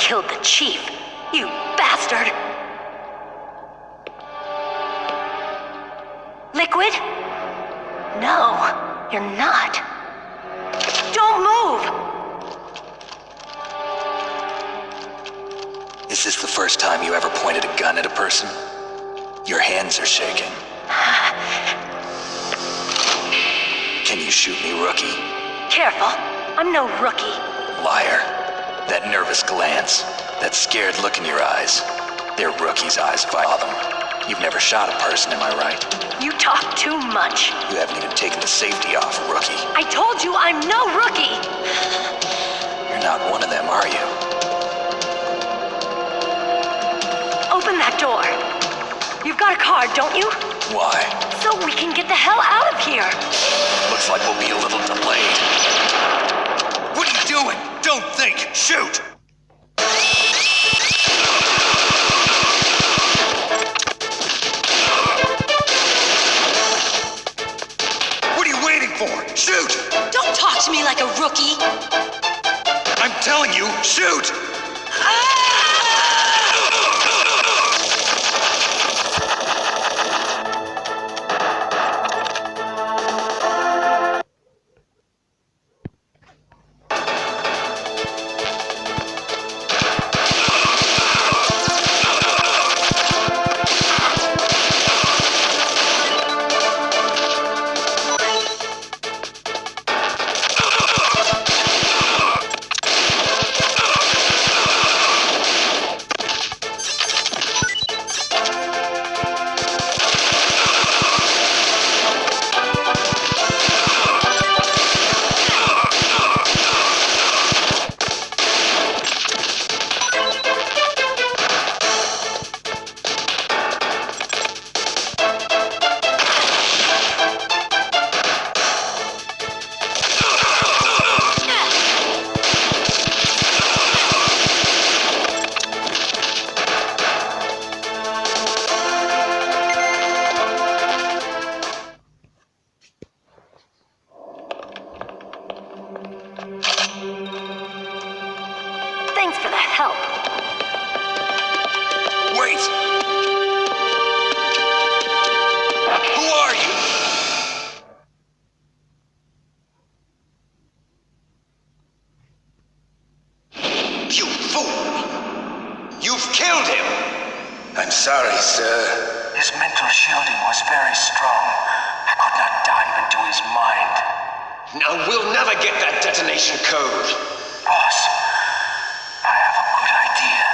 killed the chief. You bastard! Liquid? No, you're not. Don't move! Is this the first time you ever pointed a gun at a person? Your hands are shaking. Can you shoot me, rookie? Careful, I'm no rookie. Liar. That nervous glance, that scared look in your eyes. They're rookie's eyes if I saw them. You've never shot a person, am I right? You talk too much. You haven't even taken the safety off, rookie. I told you I'm no rookie! You're not one of them, are you? Open that door. You've got a card, don't you? Why? So we can get the hell out of here. Looks like we'll be a little delayed. What are you doing? Don't think! Shoot! What are you waiting for? Shoot! Don't talk to me like a rookie. I'm telling you, shoot! Thanks for the help. Wait! Who are you? You fool! You've killed him! I'm sorry, sir. His mental shielding was very strong. I could not dive into his mind. Now we'll never get that detonation code. Boss, I have a good idea.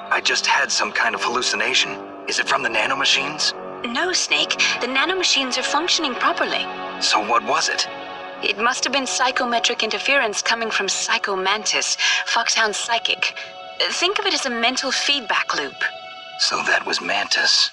I just had some kind of hallucination. Is it from the nanomachines? No, Snake. The nanomachines are functioning properly. So what was it? It must have been psychometric interference coming from Psycho Mantis, Foxhound's psychic. Think of it as a mental feedback loop. So that was Mantis.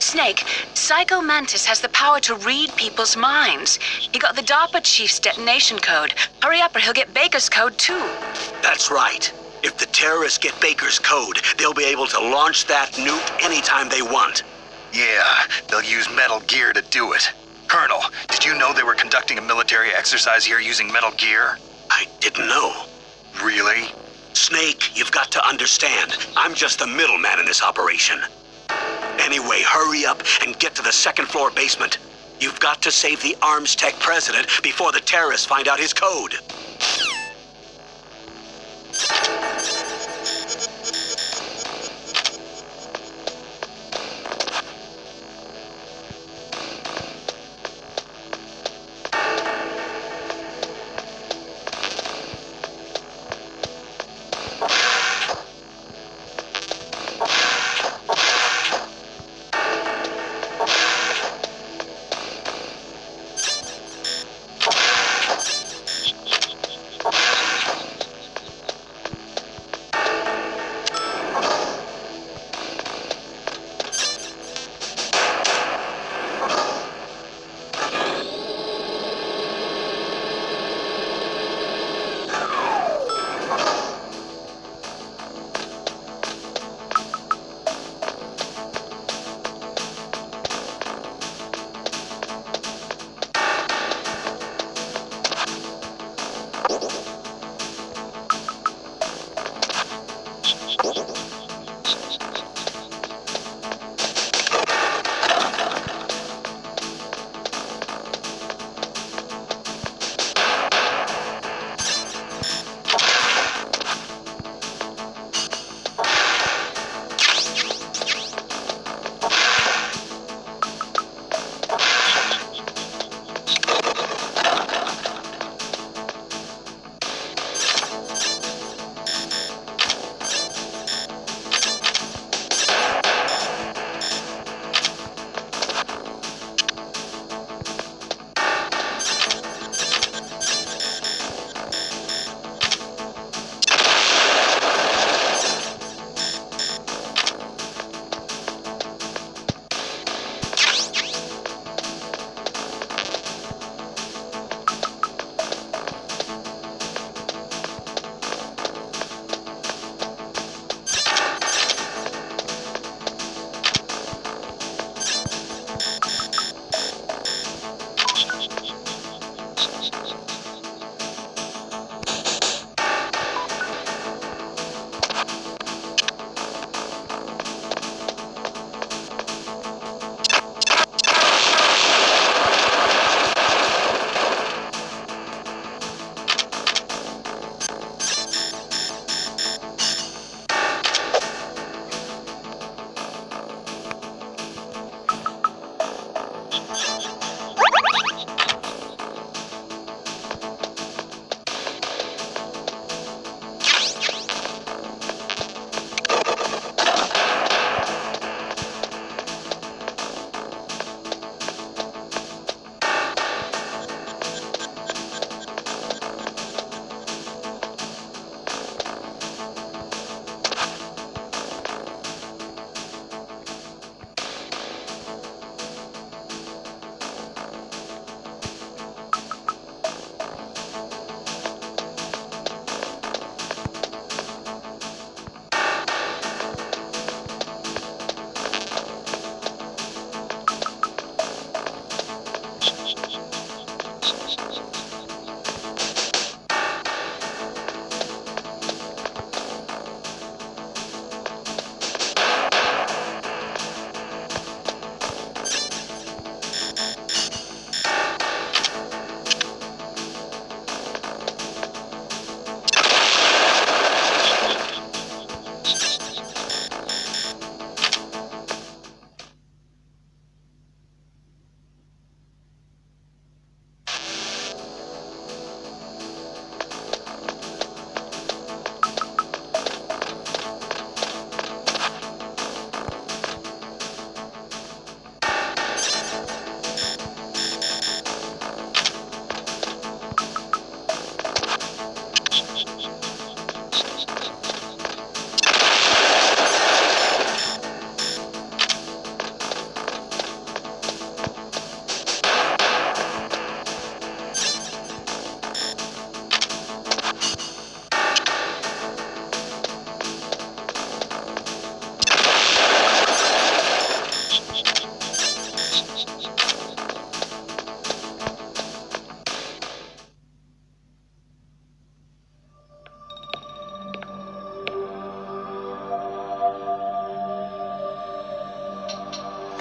Snake, Psycho Mantis has the power to read people's minds. He got the DARPA chief's detonation code. Hurry up or he'll get Baker's code too. That's right. If the terrorists get Baker's code, they'll be able to launch that nuke anytime they want. Yeah, they'll use Metal Gear to do it. Colonel, did you know they were conducting a military exercise here using Metal Gear? I didn't know. Really? Snake, you've got to understand. I'm just the middleman in this operation. Anyway, hurry up and get to the second-floor basement. You've got to save the Arms Tech president before the terrorists find out his code.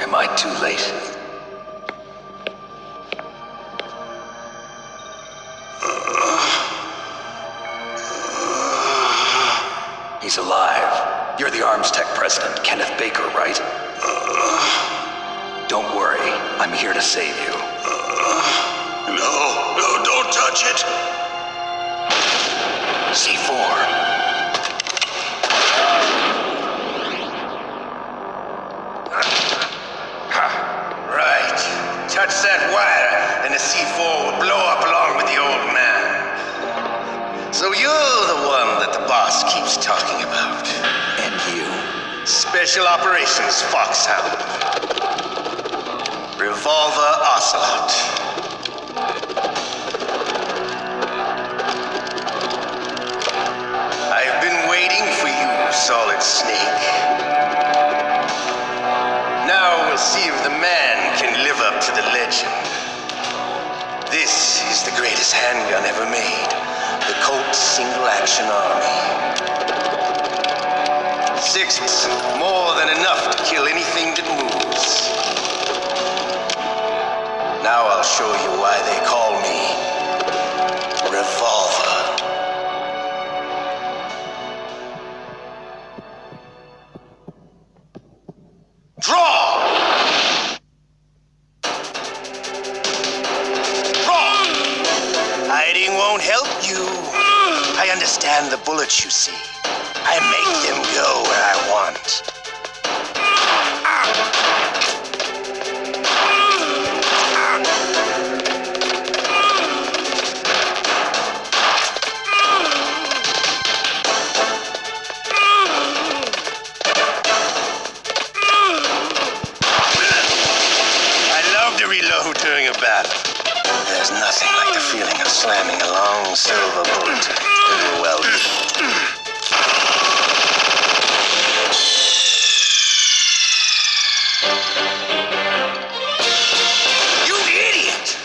Am I too late? He's alive. You're the Arms Tech president, Kenneth Baker, right? Don't worry. I'm here to save you. No, don't touch it! C4. Right. Touch that wire, and the C4 will blow up along with the old man. So you're the one that the boss keeps talking about. And you. Special Operations Foxhound. Revolver Ocelot. I've been waiting for you, Solid Snake. Now we'll see if the man can live up to the legend. This is the greatest handgun ever made. The Colt Single Action Army. 6, more than enough to kill anything that moves. Now I'll show you why they call me Revolver. Draw! Hiding won't help you. I understand the bullets you see. I make them go where I want. I love to reload during a battle. There's nothing like the feeling of slamming a long silver bullet into a well. You idiot!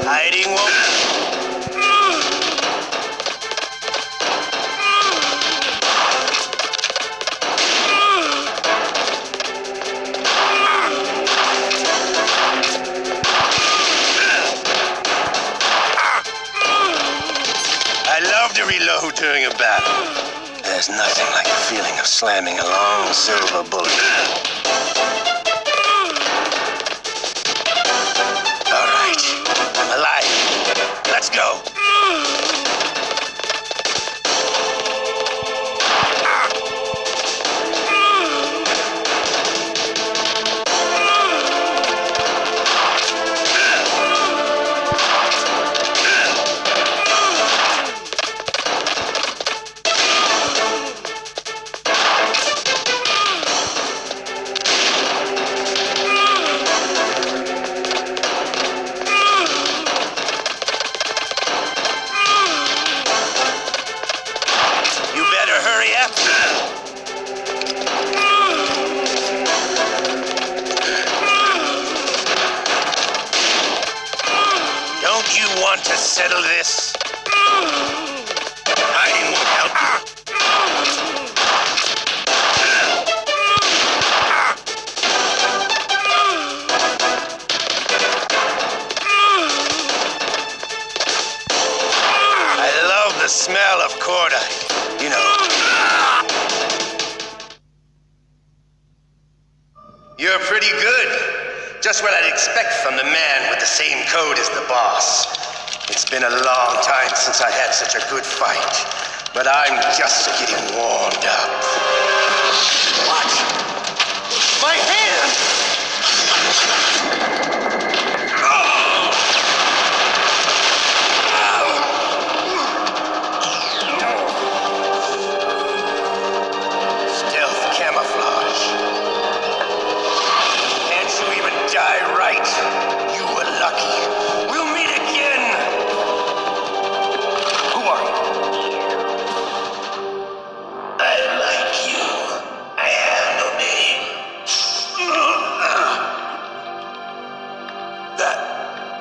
Hiding won't. I love to reload during a battle. There's nothing like the feeling of slamming a long silver bullet. All right, I'm alive. Let's go. Don't you want to settle this? Hiding won't help you. I love the smell of cordite, you know. You're pretty good. Just what I'd expect from the man with the same code as the boss. It's been a long time since I had such a good fight, but I'm just getting warmed up. What? My head! right. You were lucky. We'll meet again. Who are you? I like you. I have no name.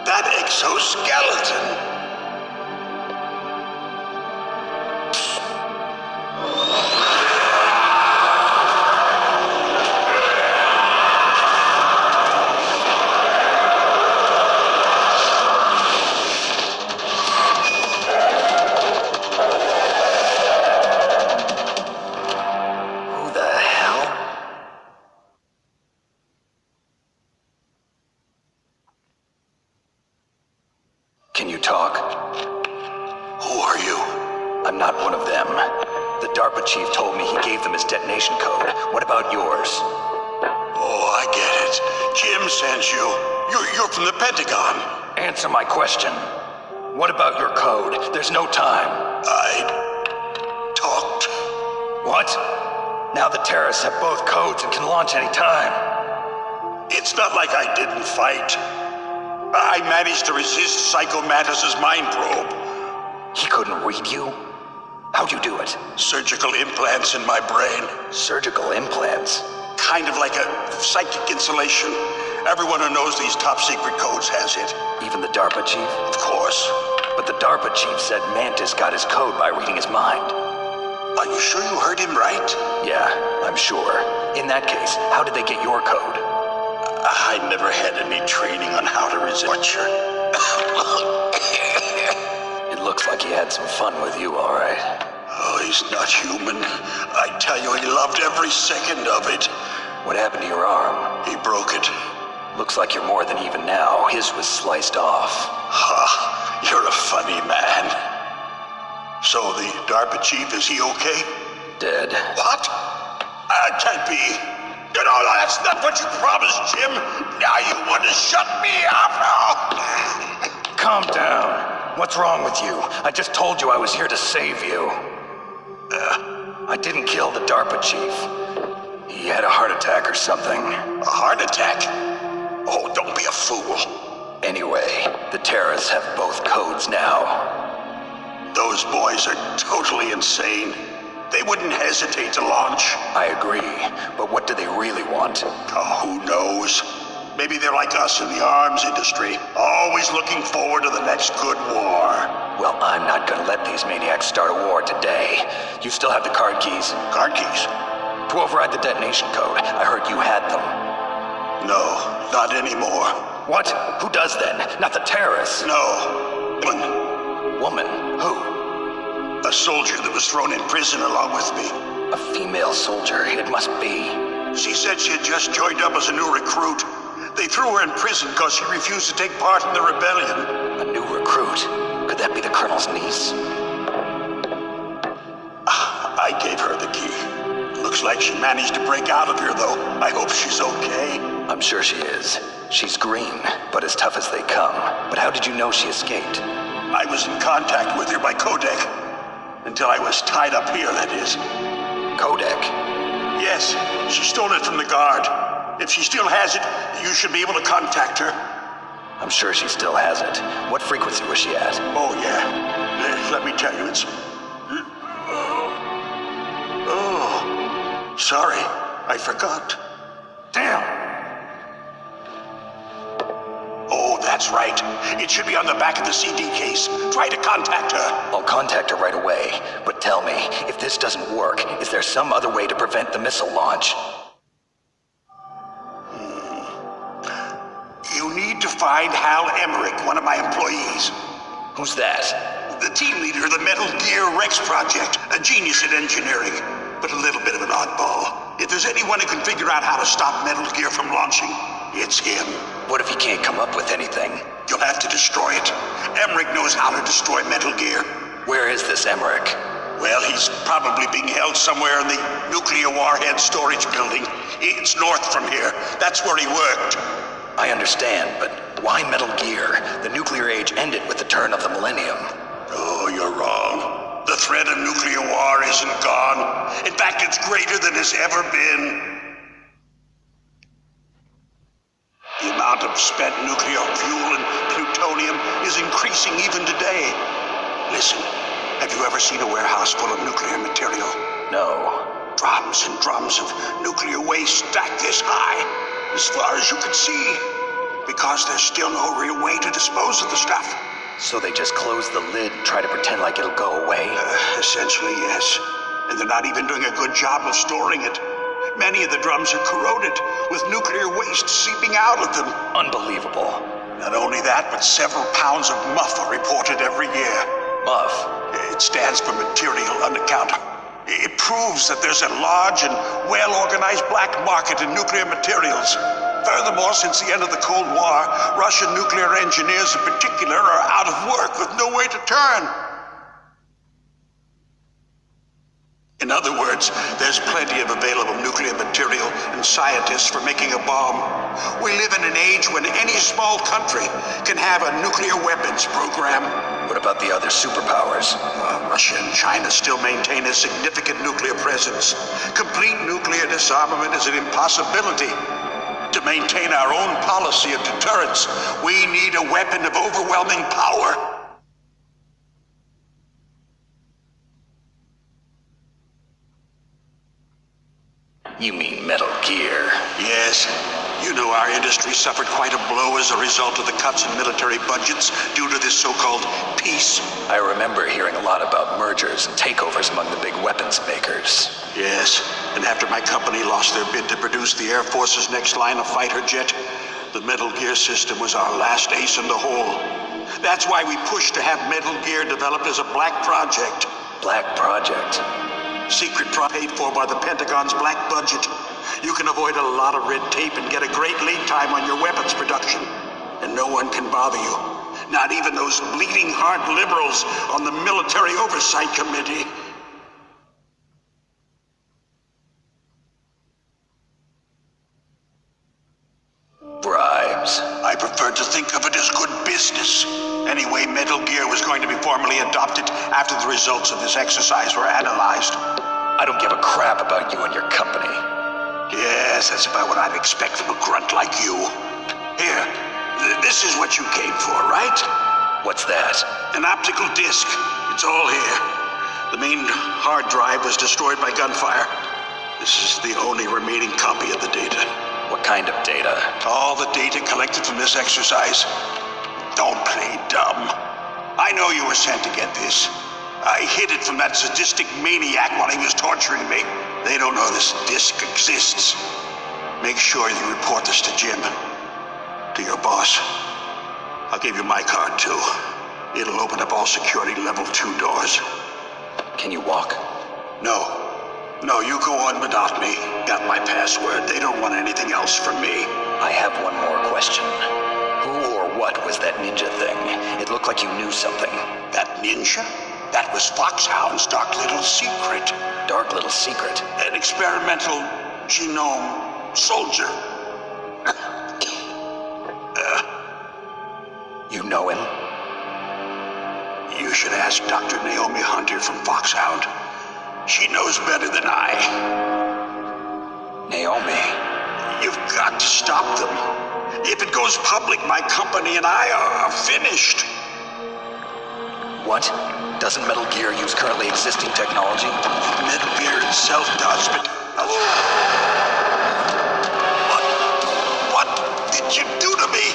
That exoskeleton. Who the hell? Can you talk? Who are you? I'm not one of them. The DARPA chief told me he gave them his detonation code. What about yours? Oh, I get it. Jim sent you. You're from the Pentagon. Answer my question. What about your code? There's no time. I talked. What? Now the terrorists have both codes and can launch any time. It's not like I didn't fight. I managed to resist Psycho Mantis's mind probe. He couldn't read you? How'd you do it? Surgical implants in my brain. Surgical implants? Kind of like a psychic insulation. Everyone who knows these top secret codes has it. Even the DARPA chief? Of course. But the DARPA chief said Mantis got his code by reading his mind. Are you sure you heard him right? Yeah, I'm sure. In that case, how did they get your code? I never had any training on how to resist torture. It looks like he had some fun with you, all right. Oh, he's not human. I tell you, he loved every second of it. What happened to your arm? He broke it. Looks like you're more than even now. His was sliced off. Ha, you're a funny man. So the DARPA chief, is he okay? Dead. What? Can't be. You know, that's not what you promised, Jim. Now you want to shut me up? Calm down. What's wrong with you? I just told you I was here to save you. I didn't kill the DARPA chief. He had a heart attack or something. A heart attack? Oh, don't be a fool. Anyway, the terrorists have both codes now. Those boys are totally insane. They wouldn't hesitate to launch. I agree, but what do they really want? Oh, who knows? Maybe they're like us in the arms industry, always looking forward to the next good war. Well, I'm not gonna let these maniacs start a war today. You still have the card keys? Card keys? To override the detonation code. I heard you had them. No, not anymore. What? Who does then? Not the terrorists. No. Woman? Who? A soldier that was thrown in prison along with me. A female soldier, it must be. She said she had just joined up as a new recruit. They threw her in prison because she refused to take part in the rebellion. A new recruit? Could that be the colonel's niece? I gave her the key. Looks like she managed to break out of here, though. I hope she's okay. I'm sure she is. She's green, but as tough as they come. But how did you know she escaped? I was in contact with her by codec. Until I was tied up here, that is. Codec? Yes, she stole it from the guard. If she still has it, you should be able to contact her. I'm sure she still has it. What frequency was she at? Oh, yeah. Let me tell you, it's... Oh, sorry. I forgot. Damn! Oh, that's right. It should be on the back of the CD case. Try to contact her. I'll contact her right away. But tell me, if this doesn't work, is there some other way to prevent the missile launch? You need to find Hal Emmerich, one of my employees. Who's that? The team leader of the Metal Gear Rex project. A genius at engineering, but a little bit of an oddball. If there's anyone who can figure out how to stop Metal Gear from launching, it's him. What if he can't come up with anything? You'll have to destroy it. Emmerich knows how to destroy Metal Gear. Where is this Emmerich? Well, he's probably being held somewhere in the nuclear warhead storage building. It's north from here. That's where he worked. I understand, but why Metal Gear? The nuclear age ended with the turn of the millennium. Oh, you're wrong. The threat of nuclear war isn't gone. In fact, it's greater than it's ever been. The amount amount of spent nuclear fuel and plutonium is increasing even today. Listen, have you ever seen a warehouse full of nuclear material? No. Drums and drums of nuclear waste stacked this high, as far as you can see, because there's still no real way to dispose of the stuff. So they just close the lid and try to pretend like it'll go away? Essentially, yes. And they're not even doing a good job of storing it. Many of the drums are corroded, with nuclear waste seeping out of them. Unbelievable. Not only that, but several pounds of MUF are reported every year. MUF? It stands for Material Unaccounted. It proves that there's a large and well-organized black market in nuclear materials. Furthermore, since the end of the Cold War, Russian nuclear engineers in particular are out of work with no way to turn. In other words, there's plenty of available nuclear material and scientists for making a bomb. We live in an age when any small country can have a nuclear weapons program. What about the other superpowers? Russia and China still maintain a significant nuclear presence. Complete nuclear disarmament is an impossibility. To maintain our own policy of deterrence, we need a weapon of overwhelming power. You mean Metal Gear? Yes. You know our industry suffered quite a blow as a result of the cuts in military budgets due to this so-called peace. I remember hearing a lot about mergers and takeovers among the big weapons makers. Yes, and after my company lost their bid to produce the Air Force's next line of fighter jet, the Metal Gear system was our last ace in the hole. That's why we pushed to have Metal Gear developed as a black project. Black project? Secret paid for by the Pentagon's black budget. You can avoid a lot of red tape and get a great lead time on your weapons production. And no one can bother you. Not even those bleeding heart liberals on the Military Oversight Committee. Bribes. I prefer to think of it as good business. Anyway, Metal Gear was going to be formally adopted after the results of this exercise were analyzed. I don't give a crap about you and your company. Yes, that's about what I'd expect from a grunt like you. Here, this is what you came for, right? What's that? An optical disc. It's all here. The main hard drive was destroyed by gunfire. This is the only remaining copy of the data. What kind of data? All the data collected from this exercise. Don't play dumb. I know you were sent to get this. I hid it from that sadistic maniac while he was torturing me. They don't know this disc exists. Make sure you report this to Jim. To your boss. I'll give you my card, too. It'll open up all security level 2 doors. Can you walk? No. No, you go on without me. Got my password. They don't want anything else from me. I have one more question. Who or what was that ninja thing? It looked like you knew something. That ninja? That was Foxhound's dark little secret. Dark little secret? An experimental genome soldier. You know him? You should ask Dr. Naomi Hunter from Foxhound. She knows better than I. Naomi? You've got to stop them. If it goes public, my company and I are finished. What? Doesn't Metal Gear use currently existing technology? Metal Gear itself does, but... What did you do to me?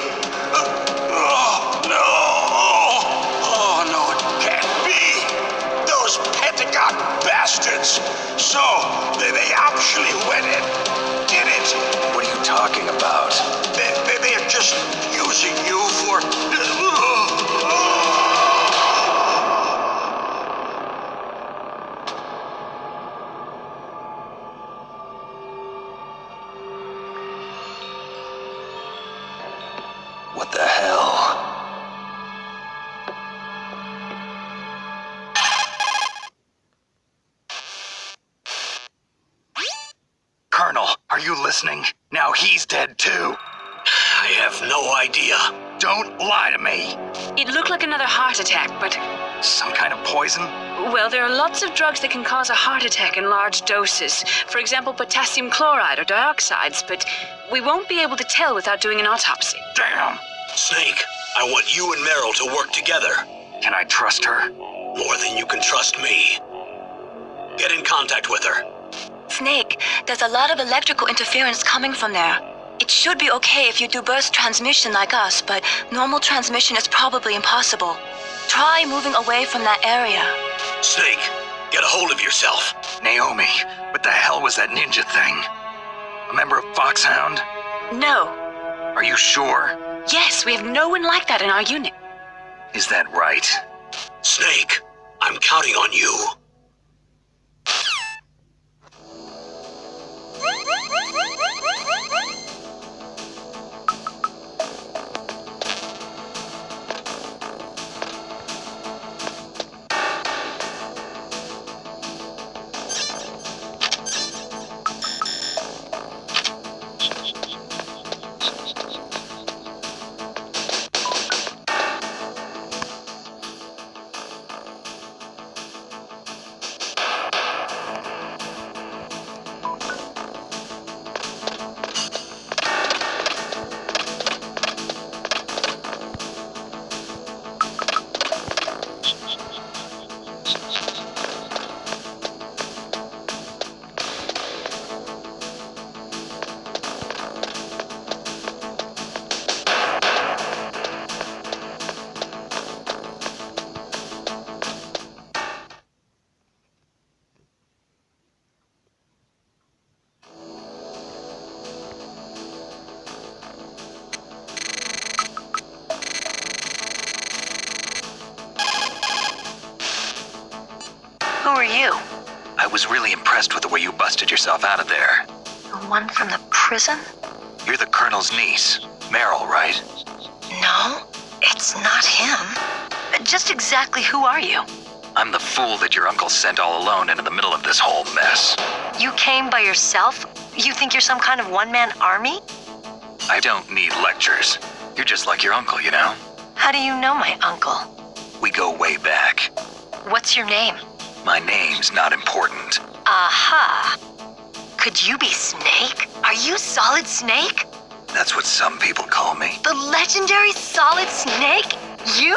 Oh, no. Oh, no, it can't be. Those Pentagon bastards. So, they actually went and did it. What are you talking about? They're just using you for... What the hell? Colonel, are you listening? Now he's dead too. I have no idea. Don't lie to me. It looked like another heart attack, but Some kind of poison? Well, there are lots of drugs that can cause a heart attack in large doses. For example, potassium chloride or dioxides, but we won't be able to tell without doing an autopsy. Damn. Snake, I want you and Meryl to work together. Can I trust her? More than you can trust me. Get in contact with her. Snake, there's a lot of electrical interference coming from there. It should be okay if you do burst transmission like us, but normal transmission is probably impossible. Try moving away from that area. Snake, get a hold of yourself. Naomi, what the hell was that ninja thing? A member of Foxhound? No. Are you sure? Yes, we have no one like that in our unit. Is that right? Snake, I'm counting on you. Who are you? I was really impressed with the way you busted yourself out of there. The one from the prison? You're the Colonel's niece, Meryl, right? No, it's not him. Just exactly who are you? I'm the fool that your uncle sent all alone into the middle of this whole mess. You came by yourself? You think you're some kind of one-man army? I don't need lectures. You're just like your uncle, you know? How do you know my uncle? We go way back. What's your name? My name's not important. Aha. Could you be Snake? Are you Solid Snake? That's what some people call me. The legendary Solid Snake? You?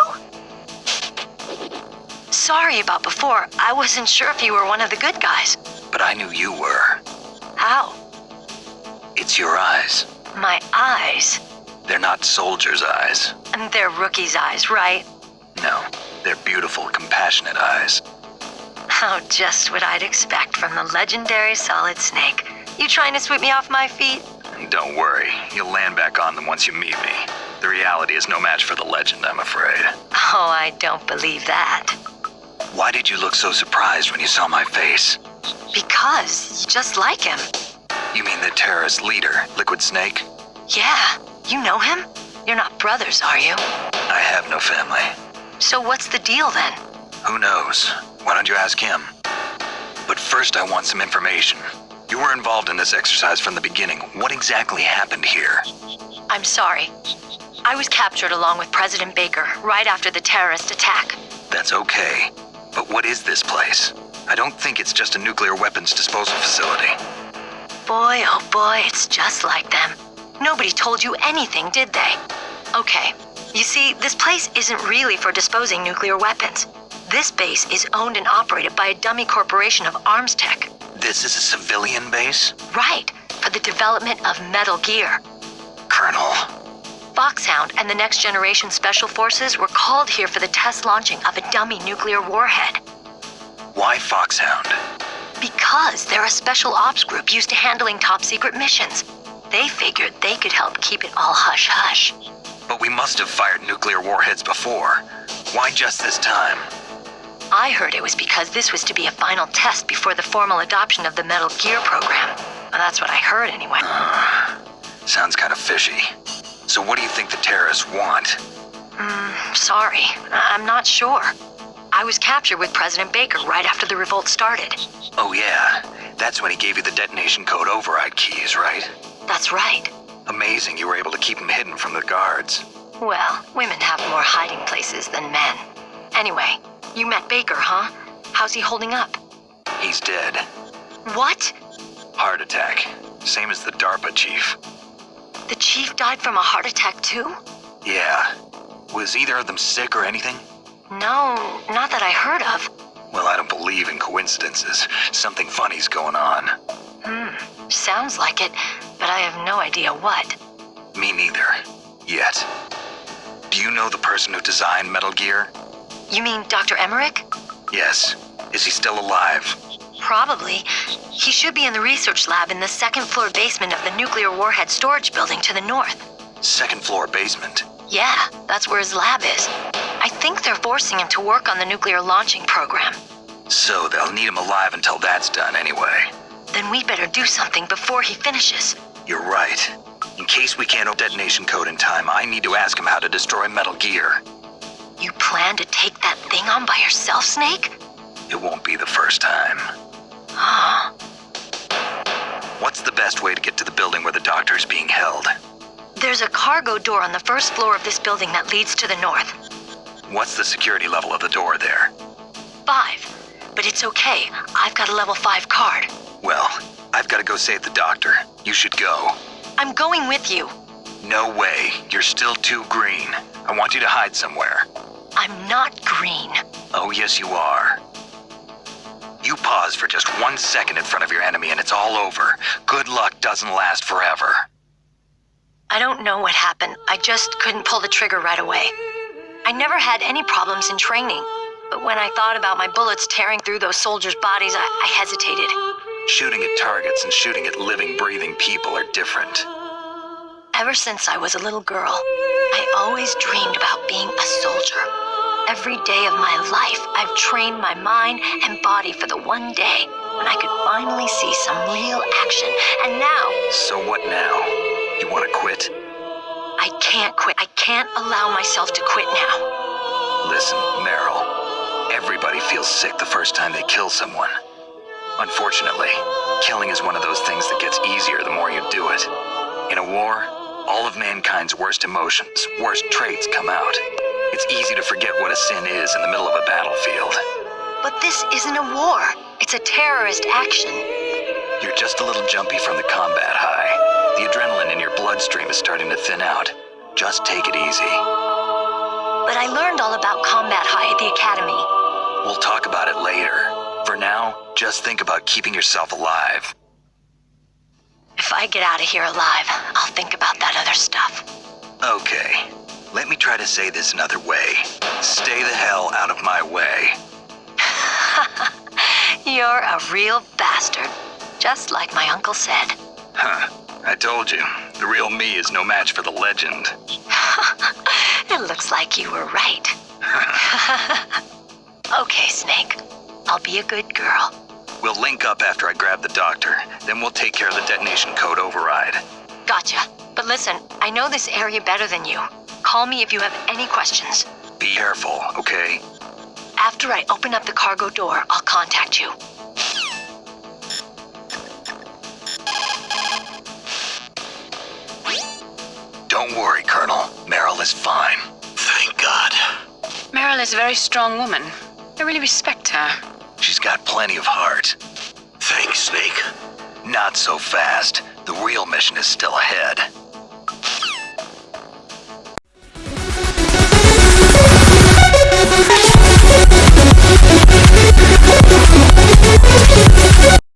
Sorry about before. I wasn't sure if you were one of the good guys. But I knew you were. How? It's your eyes. My eyes? They're not soldiers' eyes. And they're rookies' eyes, right? No, they're beautiful, compassionate eyes. Oh, just what I'd expect from the legendary Solid Snake. You trying to sweep me off my feet? Don't worry, you'll land back on them once you meet me. The reality is no match for the legend, I'm afraid. Oh, I don't believe that. Why did you look so surprised when you saw my face? Because you're just like him. You mean the terrorist leader, Liquid Snake? Yeah, you know him? You're not brothers, are you? I have no family. So what's the deal then? Who knows? Why don't you ask him? But first I want some information. You were involved in this exercise from the beginning. What exactly happened here? I'm sorry. I was captured along with President Baker right after the terrorist attack. That's okay. But what is this place? I don't think it's just a nuclear weapons disposal facility. Boy, oh boy, it's just like them. Nobody told you anything, did they? Okay, you see, this place isn't really for disposing nuclear weapons. This base is owned and operated by a dummy corporation of arms tech. This is a civilian base? Right, for the development of Metal Gear. Colonel. Foxhound and the Next Generation Special Forces were called here for the test launching of a dummy nuclear warhead. Why Foxhound? Because they're a special ops group used to handling top secret missions. They figured they could help keep it all hush-hush. But we must have fired nuclear warheads before. Why just this time? I heard it was because this was to be a final test before the formal adoption of the Metal Gear program. Well, that's what I heard anyway. Sounds kind of fishy. So what do you think the terrorists want? Sorry, I'm not sure. I was captured with President Baker right after the revolt started. Oh yeah, that's when he gave you the detonation code override keys, right? That's right. Amazing you were able to keep him hidden from the guards. Well, women have more hiding places than men. Anyway, You met Baker, huh? How's he holding up? He's dead. What? Heart attack. Same as the DARPA chief. The chief died from a heart attack too? Yeah. Was either of them sick or anything? No, not that I heard of. Well, I don't believe in coincidences. Something funny's going on. Sounds like it, but I have no idea what. Me neither. Yet. Do you know the person who designed Metal Gear? You mean Dr. Emmerich? Yes. Is he still alive? Probably. He should be in the research lab in the second floor basement of the nuclear warhead storage building to the north. Second floor basement? Yeah, that's where his lab is. I think they're forcing him to work on the nuclear launching program. So they'll need him alive until that's done anyway. Then we better do something before he finishes. You're right. In case we can't open detonation code in time, I need to ask him how to destroy Metal Gear. You plan to take that thing on by yourself, Snake? It won't be the first time. Huh. What's the best way to get to the building where the doctor's being held? There's a cargo door on the first floor of this building that leads to the north. What's the security level of the door there? 5. But it's okay. I've got a level 5 card. Well, I've got to go save the doctor. You should go. I'm going with you. No way. You're still too green. I want you to hide somewhere. I'm not green. Oh, yes, you are. You pause for just 1 second in front of your enemy and it's all over. Good luck doesn't last forever. I don't know what happened. I just couldn't pull the trigger right away. I never had any problems in training, but when I thought about my bullets tearing through those soldiers' bodies, I hesitated. Shooting at targets and shooting at living, breathing people are different. Ever since I was a little girl, I always dreamed about being a soldier. Every day of my life, I've trained my mind and body for the one day when I could finally see some real action, and now... So what now? You want to quit? I can't quit. I can't allow myself to quit now. Listen, Meryl. Everybody feels sick the first time they kill someone. Unfortunately, killing is one of those things that gets easier the more you do it. In a war, all of mankind's worst emotions, worst traits come out. It's easy to forget what a sin is in the middle of a battlefield. But this isn't a war. It's a terrorist action. You're just a little jumpy from the combat high. The adrenaline in your bloodstream is starting to thin out. Just take it easy. But I learned all about combat high at the academy. We'll talk about it later. For now, just think about keeping yourself alive. If I get out of here alive, I'll think about that other stuff. Okay. Let me try to say this another way. Stay the hell out of my way. You're a real bastard. Just like my uncle said. Huh. I told you. The real me is no match for the legend. It looks like you were right. Okay, Snake. I'll be a good girl. We'll link up after I grab the doctor. Then we'll take care of the detonation code override. Gotcha. But listen, I know this area better than you. Call me if you have any questions. Be careful, okay? After I open up the cargo door, I'll contact you. Don't worry, Colonel. Meryl is fine. Thank God. Meryl is a very strong woman. I really respect her. She's got plenty of heart. Thanks, Snake. Not so fast. The real mission is still ahead.